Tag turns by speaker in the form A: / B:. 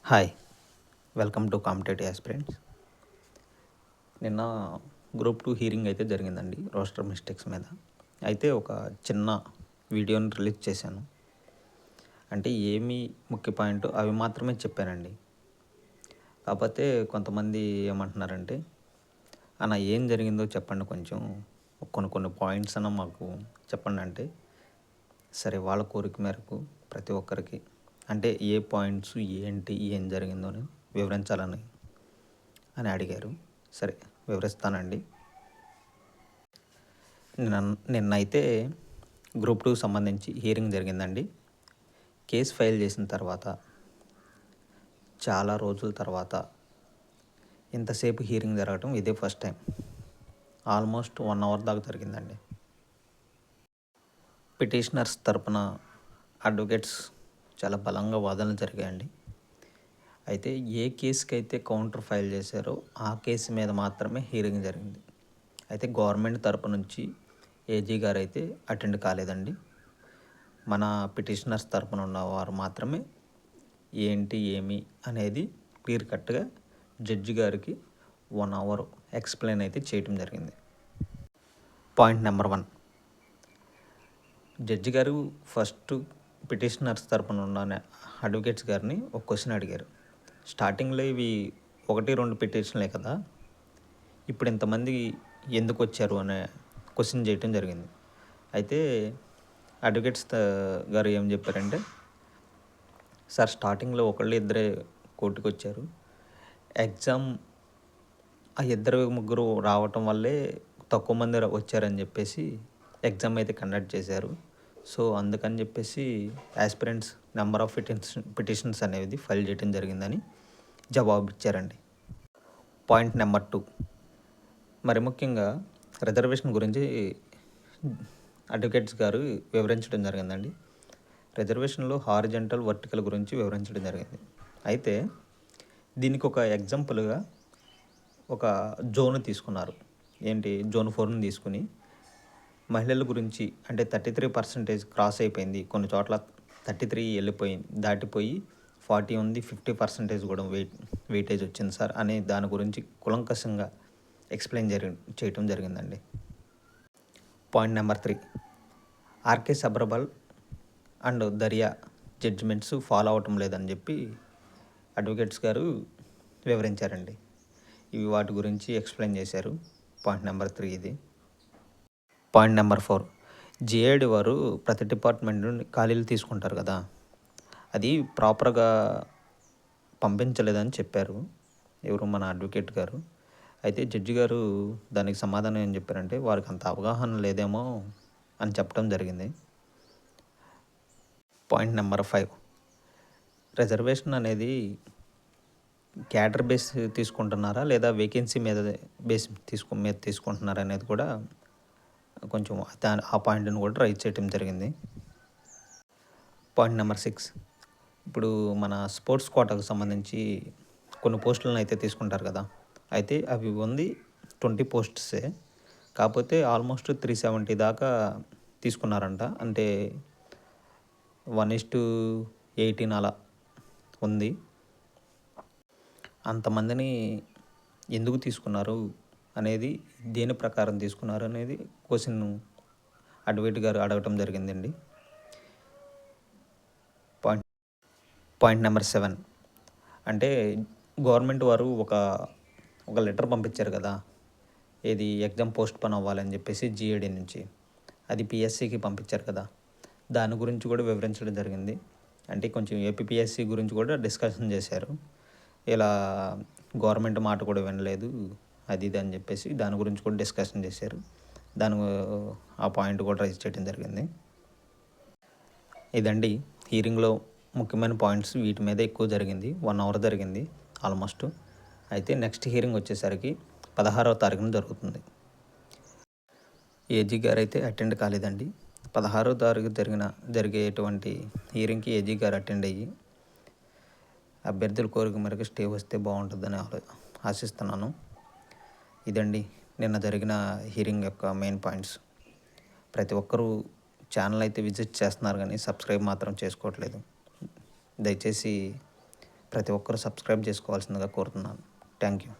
A: Hi, welcome to competitive aspirants. నిన్న group 2 hearing అయితే జరిగిందండి రోస్టర్ మిస్టేక్స్ మీద. అయితే ఒక చిన్న వీడియోని రిలీజ్ చేశాను. అంటే ఏమి ముఖ్య పాయింట్ అవి మాత్రమే చెప్పానండి. కాకపోతే కొంతమంది ఏమంటున్నారంటే, అన్న ఏం జరిగిందో చెప్పండి, కొంచెం కొన్ని పాయింట్స్ అన్న మాకు చెప్పండి అంటే, సరే వాళ్ళ కోరిక మేరకు ప్రతి ఒక్కరికి అంటే ఏ పాయింట్స్ ఏంటి ఏం జరిగిందో అని వివరించాలని అడిగారు. సరే వివరిస్తానండి. నిన్నైతే గ్రూప్ 2 సంబంధించి హీరింగ్ జరిగిందండి. కేసు ఫైల్ చేసిన తర్వాత చాలా రోజుల తర్వాత ఇంతసేపు హీరింగ్ జరగటం ఇదే ఫస్ట్ టైం. ఆల్మోస్ట్ 1 అవర్ దాకా జరిగిందండి. పిటిషనర్స్ తరపున అడ్వకేట్స్ చాలా బలంగా వాదనలు జరిగాయండి. అయితే ఏ కేసుకి అయితే కౌంటర్ ఫైల్ చేశారో ఆ కేసు మీద మాత్రమే హీరింగ్ జరిగింది. అయితే గవర్నమెంట్ తరపు నుంచి ఏజీ గారు అయితే అటెండ్ కాలేదండి. మన పిటిషనర్స్ తరపున ఉన్నవారు మాత్రమే ఏంటి ఏమి అనేది క్లియర్ కట్గా జడ్జి గారికి 1 అవర్ ఎక్స్ప్లెయిన్ అయితే చేయటం జరిగింది. పాయింట్ నెంబర్ 1, జడ్జి గారు ఫస్ట్ పిటిషనర్స్ తరపున ఉన్న అడ్వకేట్స్ గారిని ఒక క్వశ్చన్ అడిగారు. స్టార్టింగ్లో ఇవి 1-2 పిటిషన్లే కదా, ఇప్పుడు ఇంతమంది ఎందుకు వచ్చారు అనే క్వశ్చన్ చేయటం జరిగింది. అయితే అడ్వకేట్స్ గారు ఏం చెప్పారంటే, సార్ స్టార్టింగ్లో ఇద్దరే కోర్టుకు వచ్చారు, ఎగ్జామ్ ఆ ముగ్గురు రావటం వల్లే తక్కువ మంది వచ్చారని చెప్పేసి ఎగ్జామ్ అయితే కండక్ట్ చేశారు. సో అందుకని చెప్పేసి ఆస్పిరెంట్స్ నెంబర్ ఆఫ్ పిటిషన్స్ అనేది ఫైల్ చేయడం జరిగిందని జవాబు ఇచ్చారండి. పాయింట్ నెంబర్ 2, మరి ముఖ్యంగా రిజర్వేషన్ గురించి అడ్వకేట్స్ గారు వివరించడం జరిగిందండి. రిజర్వేషన్లో హారిజంటల్ వర్టికల్ గురించి వివరించడం జరిగింది. అయితే దీనికి ఒక ఎగ్జాంపుల్గా ఒక జోన్ తీసుకున్నారు. ఏంటి, జోన్ 4ని తీసుకుని మహిళల గురించి అంటే 33% క్రాస్ అయిపోయింది, కొన్ని చోట్ల 33 దాటిపోయి 40 ఉంది, 50% కూడా వెయిటేజ్ వచ్చింది సార్ అనే దాని గురించి కులంకషంగా ఎక్స్ప్లెయిన్ చేయటం జరిగిందండి. పాయింట్ నెంబర్ 3, ఆర్కే సబ్రబల్ అండ్ దర్యా జడ్జిమెంట్స్ ఫాలో అవటం లేదని చెప్పి అడ్వకేట్స్ గారు వివరించారండి. ఇవి వాటి గురించి ఎక్స్ప్లెయిన్ చేశారు. పాయింట్ నెంబర్ 3 ఇది. పాయింట్ నెంబర్ 4, జిఐడి వారు ప్రతి డిపార్ట్మెంట్ నుండి ఖాళీలు తీసుకుంటారు కదా, అది ప్రాపర్గా పంపించలేదని చెప్పారు ఎవరు, మన అడ్వకేట్ గారు. అయితే జడ్జి గారు దానికి సమాధానం ఏం చెప్పారంటే, వారికి అంత అవగాహన లేదేమో అని చెప్పడం జరిగింది. పాయింట్ నెంబర్ 5, రిజర్వేషన్ అనేది క్యాడర్ బేస్ తీసుకుంటున్నారా లేదా వేకెన్సీ మీద తీసుకుంటున్నారా అనేది కూడా కొంచెం ఆ పాయింట్ని కూడా రైజ్ చేయడం జరిగింది. పాయింట్ నెంబర్ 6, ఇప్పుడు మన స్పోర్ట్స్ కోటాకు సంబంధించి కొన్ని పోస్టులను అయితే తీసుకుంటారు కదా, అయితే అవి 20 పోస్ట్సే, కాకపోతే ఆల్మోస్ట్ 370 దాకా తీసుకున్నారంట. అంటే 1:18 అలా ఉంది. అంతమందిని ఎందుకు తీసుకున్నారు అనేది, దేని ప్రకారం తీసుకున్నారు అనేది క్వశ్చన్ అడ్వకేట్ గారు అడగటం జరిగిందండి. పాయింట్ నెంబర్ 7, అంటే గవర్నమెంట్ వారు ఒక లెటర్ పంపించారు కదా, ఏది ఎగ్జామ్ పోస్ట్ పోన్ అవ్వాలని చెప్పేసి జిఏడి నుంచి, అది పిఎస్సికి పంపించారు కదా, దాని గురించి కూడా వివరించడం జరిగింది. అంటే కొంచెం ఏపీఎస్సి గురించి కూడా డిస్కషన్ చేశారు. ఇలా గవర్నమెంట్ మాట కూడా వినలేదు అది ఇది అని చెప్పేసి దాని గురించి కూడా డిస్కషన్ చేశారు. ఆ పాయింట్ కూడా రైజ్ చేయడం జరిగింది. ఇదండి హీరింగ్లో ముఖ్యమైన పాయింట్స్, వీటి మీద ఎక్కువ జరిగింది. 1 అవర్ జరిగింది ఆల్మోస్ట్. అయితే నెక్స్ట్ హీరింగ్ వచ్చేసరికి 16వ తారీఖున జరుగుతుంది. ఏజీ గారు అయితే అటెండ్ కాలేదండి. 16వ తారీఖు జరిగేటువంటి హీరింగ్కి ఏజీ గారు అటెండ్ అయ్యి అభ్యర్థుల కోరిక మేరకు స్టే వస్తే బాగుంటుందని ఆశిస్తున్నాను. ఇదండి నిన్న జరిగిన హీరింగ్ యొక్క మెయిన్ పాయింట్స్. ప్రతి ఒక్కరూ ఛానల్ అయితే విజిట్ చేస్తున్నారు కానీ సబ్స్క్రైబ్ మాత్రం చేసుకోవట్లేదు. దయచేసి ప్రతి ఒక్కరు సబ్స్క్రైబ్ చేసుకోవాల్సిందిగా కోరుతున్నాను. Thank you.